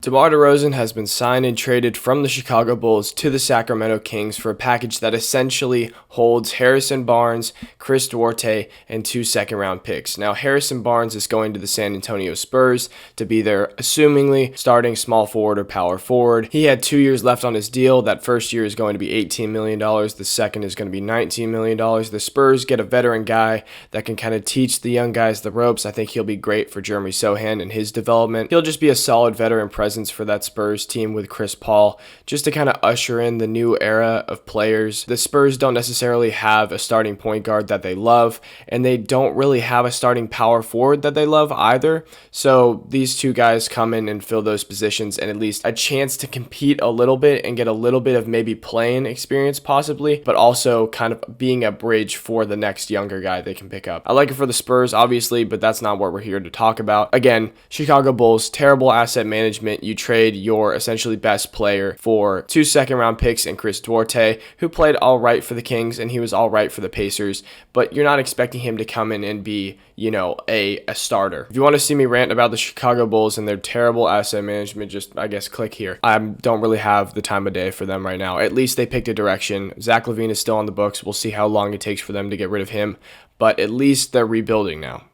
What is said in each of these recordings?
DeMar DeRozan has been signed and traded from the Chicago Bulls to the Sacramento Kings for a package that essentially holds Harrison Barnes, Chris Duarte, and 2 second-round picks. Now, Harrison Barnes is going to the San Antonio Spurs to be their, assumingly, starting small forward or power forward. He had 2 years left on his deal. That first year is going to be $18 million. The second is going to be $19 million. The Spurs get a veteran guy that can kind of teach the young guys the ropes. I think he'll be great for Jeremy Sohan and his development. He'll just be a solid veteran presence for that Spurs team with Chris Paul, just to kind of usher in the new era of players. The Spurs don't necessarily have a starting point guard that they love, and they don't really have a starting power forward that they love either. So these two guys come in and fill those positions, and at least a chance to compete a little bit and get a little bit of maybe playing experience possibly, but also kind of being a bridge for the next younger guy they can pick up. I like it for the Spurs, obviously, but that's not what we're here to talk about. Again, Chicago Bulls, terrible asset management. You trade your essentially best player for 2 second-round picks and Chris Duarte, who played all right for the Kings, and he was all right for the Pacers, but you're not expecting him to come in and be, a starter. If you want to see me rant about the Chicago Bulls and their terrible asset management, just, I guess, click here. I don't really have the time of day for them right now. At least they picked a direction. Zach LaVine is still on the books. We'll see how long it takes for them to get rid of him, but at least they're rebuilding now.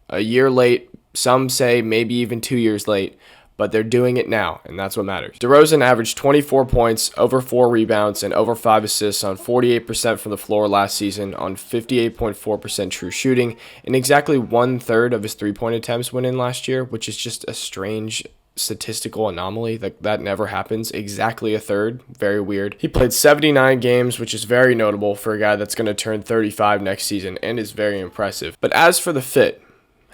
A year late, some say maybe even 2 years late, but they're doing it now, and that's what matters. DeRozan averaged 24 points, over 4 rebounds, and over 5 assists on 48% from the floor last season on 58.4% true shooting, and exactly 1/3 of his three-point attempts went in last year, which is just a strange statistical anomaly. That never happens. Exactly 1/3. Very weird. He played 79 games, which is very notable for a guy that's going to turn 35 next season, and is very impressive. But as for the fit,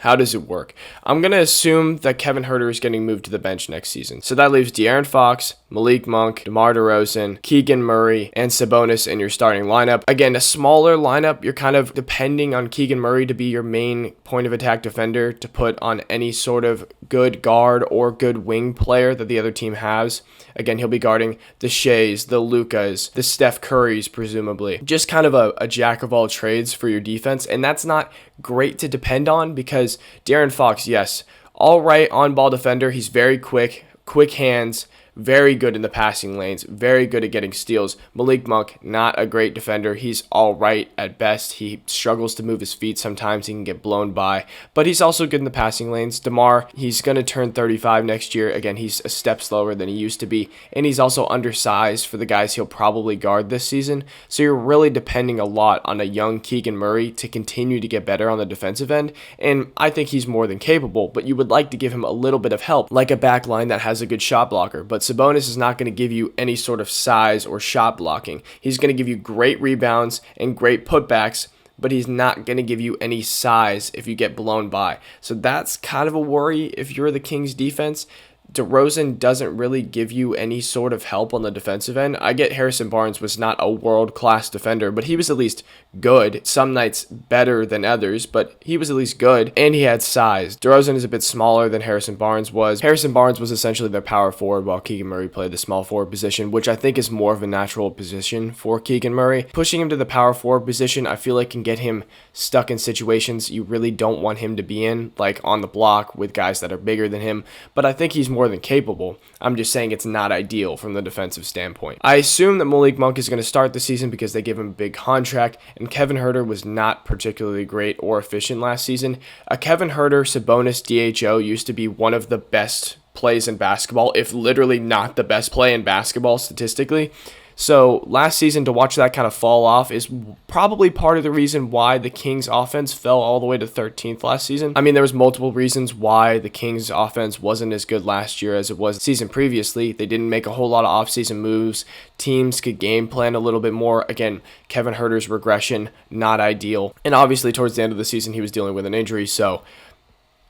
how does it work? I'm going to assume that Kevin Huerter is getting moved to the bench next season. So that leaves De'Aaron Fox, Malik Monk, DeMar DeRozan, Keegan Murray, and Sabonis in your starting lineup. Again, a smaller lineup. You're kind of depending on Keegan Murray to be your main point of attack defender to put on any sort of good guard or good wing player that the other team has. Again, he'll be guarding the Shays, the Lukas, the Steph Currys, presumably. Just kind of a jack of all trades for your defense, and that's not great to depend on because De'Aaron Fox, yes, all right on-ball defender. He's very quick hands, very good in the passing lanes, very good at getting steals. Malik Monk, not a great defender. He's all right at best. He struggles to move his feet. Sometimes he can get blown by, but he's also good in the passing lanes. DeMar, he's going to turn 35 next year. Again, he's a step slower than he used to be, and he's also undersized for the guys he'll probably guard this season. So you're really depending a lot on a young Keegan Murray to continue to get better on the defensive end, and I think he's more than capable, but you would like to give him a little bit of help, like a back line that has a good shot blocker. But Sabonis is not going to give you any sort of size or shot blocking. He's going to give you great rebounds and great putbacks, but he's not going to give you any size if you get blown by. So that's kind of a worry if you're the Kings defense. DeRozan doesn't really give you any sort of help on the defensive end. I get Harrison Barnes was not a world-class defender, but he was at least good. Some nights better than others, but he was at least good, and he had size. DeRozan is a bit smaller than Harrison Barnes was. Harrison Barnes was essentially their power forward, while Keegan Murray played the small forward position, which I think is more of a natural position for Keegan Murray. Pushing him to the power forward position, I feel like can get him stuck in situations you really don't want him to be in, like on the block with guys that are bigger than him, but I think he's more than capable. I'm just saying it's not ideal from the defensive standpoint. I assume that Malik Monk is going to start the season because they give him a big contract, and Kevin Huerter was not particularly great or efficient last season. A Kevin Huerter Sabonis DHO used to be one of the best plays in basketball, if literally not the best play in basketball statistically. So last season, to watch that kind of fall off is probably part of the reason why the Kings offense fell all the way to 13th last season. I mean, there was multiple reasons why the Kings offense wasn't as good last year as it was the season previously. They didn't make a whole lot of offseason moves. Teams could game plan a little bit more. Again, Kevin Huerter's regression, not ideal. And obviously towards the end of the season, he was dealing with an injury. So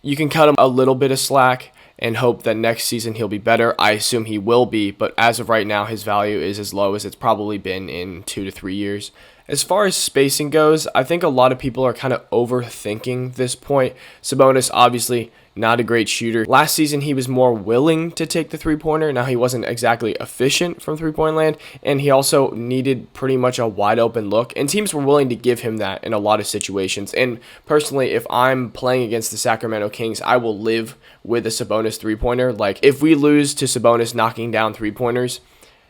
you can cut him a little bit of slack and hope that next season he'll be better. I assume he will be, but as of right now, his value is as low as it's probably been in 2 to 3 years. As far as spacing goes, I think a lot of people are kind of overthinking this point. Sabonis, obviously, not a great shooter. Last season, he was more willing to take the three-pointer. Now, he wasn't exactly efficient from three-point land, and he also needed pretty much a wide-open look, and teams were willing to give him that in a lot of situations. And personally, if I'm playing against the Sacramento Kings, I will live with a Sabonis three-pointer. Like, if we lose to Sabonis knocking down three-pointers,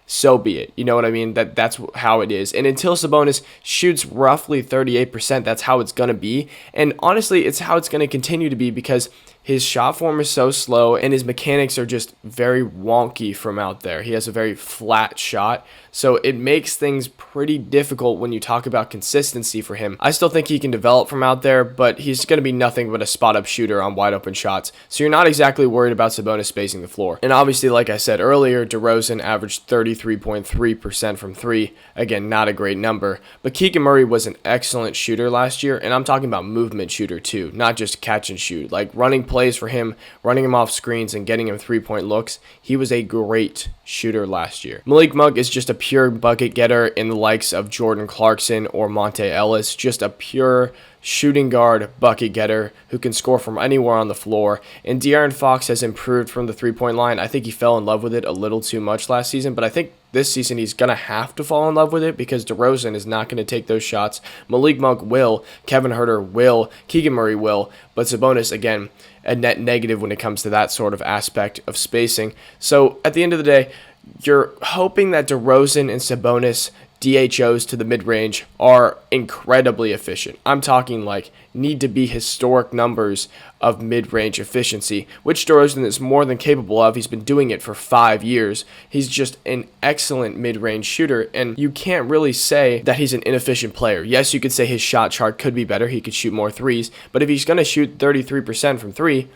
so be it. You know what I mean? That's how it is. And until Sabonis shoots roughly 38%, that's how it's going to be. And honestly, it's how it's going to continue to be because his shot form is so slow and his mechanics are just very wonky from out there. He has a very flat shot, so it makes things pretty difficult when you talk about consistency for him. I still think he can develop from out there, but he's going to be nothing but a spot-up shooter on wide-open shots, so you're not exactly worried about Sabonis spacing the floor. And obviously, like I said earlier, DeRozan averaged 33.3% from three. Again, not a great number, but Keegan Murray was an excellent shooter last year, and I'm talking about movement shooter too, not just catch and shoot. Like running plays for him, running him off screens and getting him three-point looks. He was a great shooter last year. Malik Monk is just a pure bucket getter in the likes of Jordan Clarkson or Monte Ellis, just a pure shooting guard bucket getter who can score from anywhere on the floor. And De'Aaron Fox has improved from the three-point line. I think he fell in love with it a little too much last season, but I think this season he's going to have to fall in love with it because DeRozan is not going to take those shots. Malik Monk will, Kevin Huerter will, Keegan Murray will, but Sabonis, again, a net negative when it comes to that sort of aspect of spacing. So at the end of the day, you're hoping that DeRozan and Sabonis DHOs to the mid-range are incredibly efficient. I'm talking like need to be historic numbers of mid-range efficiency, which DeRozan is more than capable of. He's been doing it for 5 years. He's just an excellent mid-range shooter, and you can't really say that he's an inefficient player. Yes, you could say his shot chart could be better. He could shoot more threes, but if he's going to shoot 33% from three,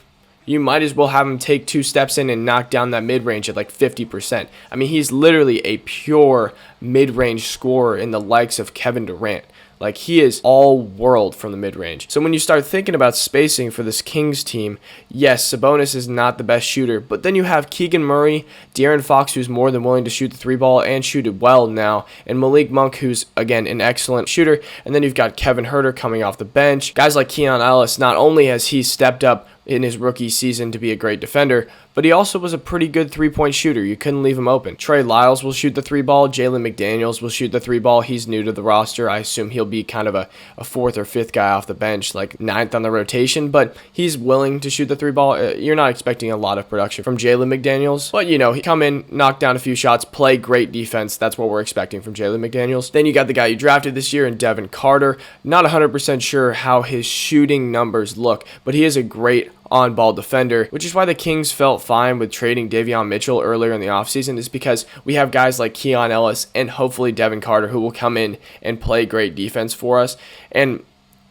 you might as well have him take 2 steps in and knock down that mid-range at like 50%. I mean, he's literally a pure mid-range scorer in the likes of Kevin Durant. Like, he is all world from the mid-range. So when you start thinking about spacing for this Kings team, yes, Sabonis is not the best shooter, but then you have Keegan Murray, De'Aaron Fox, who's more than willing to shoot the three ball and shoot it well now, and Malik Monk, who's, again, an excellent shooter, and then you've got Kevin Huerter coming off the bench. Guys like Keon Ellis, not only has he stepped up in his rookie season to be a great defender, but he also was a pretty good three-point shooter. You couldn't leave him open. Trey Lyles will shoot the three ball. Jalen McDaniels will shoot the three ball. He's new to the roster. I assume he'll be kind of a fourth or fifth guy off the bench, like ninth on the rotation, but he's willing to shoot the three ball. You're not expecting a lot of production from Jalen McDaniels, but, you know, he come in, knock down a few shots, play great defense. That's what we're expecting from Jalen McDaniels. Then you got the guy you drafted this year in Devin Carter. Not 100% sure how his shooting numbers look, but he is a great on-ball defender, which is why the Kings felt fine with trading Davion Mitchell earlier in the offseason, is because we have guys like Keon Ellis and hopefully Devin Carter who will come in and play great defense for us. And,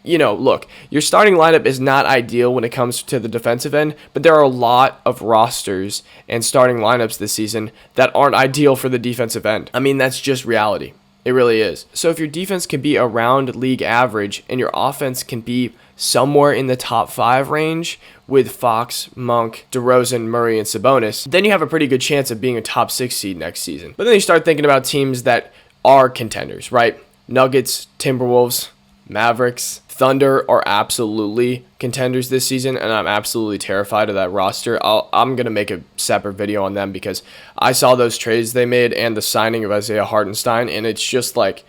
you know, look, your starting lineup is not ideal when it comes to the defensive end, but there are a lot of rosters and starting lineups this season that aren't ideal for the defensive end. I mean, that's just reality. It really is. So if your defense can be around league average and your offense can be somewhere in the top 5 range with Fox, Monk, DeRozan, Murray, and Sabonis, then you have a pretty good chance of being a top 6 seed next season. But then you start thinking about teams that are contenders, right? Nuggets, Timberwolves, Mavericks, Thunder are absolutely contenders this season, and I'm absolutely terrified of that roster. I'm going to make a separate video on them because I saw those trades they made and the signing of Isaiah Hartenstein, and it's just like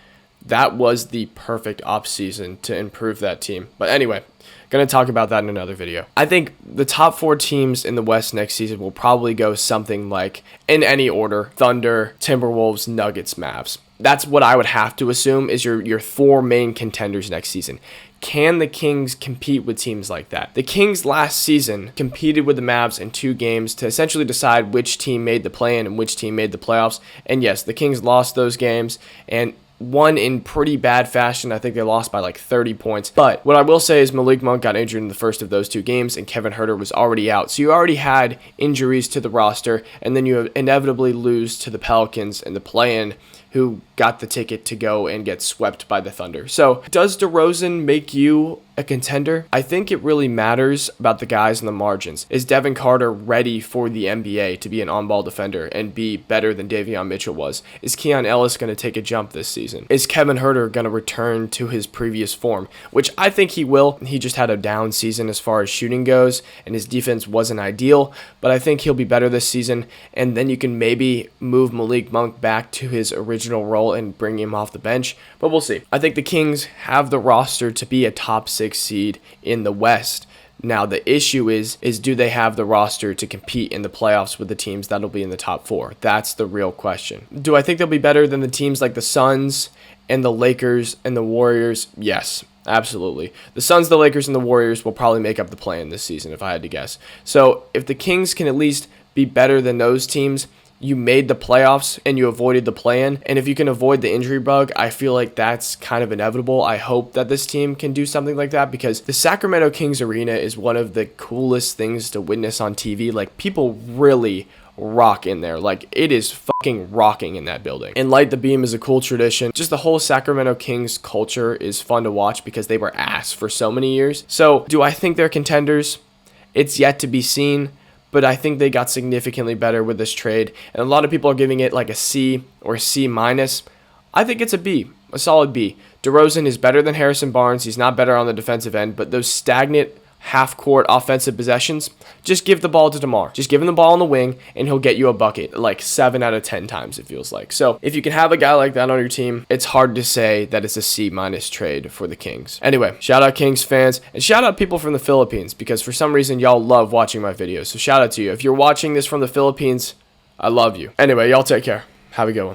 that was the perfect offseason to improve that team. But anyway, going to talk about that in another video. I think the top 4 teams in the West next season will probably go something like, in any order, Thunder, Timberwolves, Nuggets, Mavs. That's what I would have to assume is your 4 main contenders next season. Can the Kings compete with teams like that? The Kings last season competed with the Mavs in 2 games to essentially decide which team made the play-in and which team made the playoffs. And yes, the Kings lost those games and won in pretty bad fashion. I think they lost by like 30 points. But what I will say is Malik Monk got injured in the first of those 2 games and Kevin Huerter was already out. So you already had injuries to the roster, and then you inevitably lose to the Pelicans in the play-in who got the ticket to go and get swept by the Thunder. So does DeRozan make you a contender? I think it really matters about the guys in the margins. Is Devin Carter ready for the NBA to be an on-ball defender and be better than Davion Mitchell was? Is Keon Ellis going to take a jump this season? Is Kevin Huerter going to return to his previous form? Which I think he will. He just had a down season as far as shooting goes, and his defense wasn't ideal, but I think he'll be better this season, and then you can maybe move Malik Monk back to his original role and bring him off the bench, but we'll see. I think the Kings have the roster to be a top 6 seed in the West. Now the issue is do they have the roster to compete in the playoffs with the teams that'll be in the top 4? That's the real question. Do I think they'll be better than the teams like the Suns and the Lakers and the Warriors? Yes, absolutely. The Suns, the Lakers, and the Warriors will probably make up the play-in this season if I had to guess. So if the Kings can at least be better than those teams, you made the playoffs and you avoided the play-in. And if you can avoid the injury bug, I feel like that's kind of inevitable. I hope that this team can do something like that because the Sacramento Kings arena is one of the coolest things to witness on TV. Like, people really rock in there. Like, it is fucking rocking in that building. And Light the Beam is a cool tradition. Just the whole Sacramento Kings culture is fun to watch because they were ass for so many years. So do I think they're contenders? It's yet to be seen. But I think they got significantly better with this trade. And a lot of people are giving it like a C or C minus. I think it's a B, a solid B. DeRozan is better than Harrison Barnes. He's not better on the defensive end, but those stagnant half-court offensive possessions, just give the ball to DeMar. Just give him the ball on the wing, and he'll get you a bucket like 7 out of 10 times, it feels like. So if you can have a guy like that on your team, it's hard to say that it's a C-minus trade for the Kings. Anyway, shout out Kings fans, and shout out people from the Philippines, because for some reason, y'all love watching my videos. So shout out to you. If you're watching this from the Philippines, I love you. Anyway, y'all take care. Have a good one.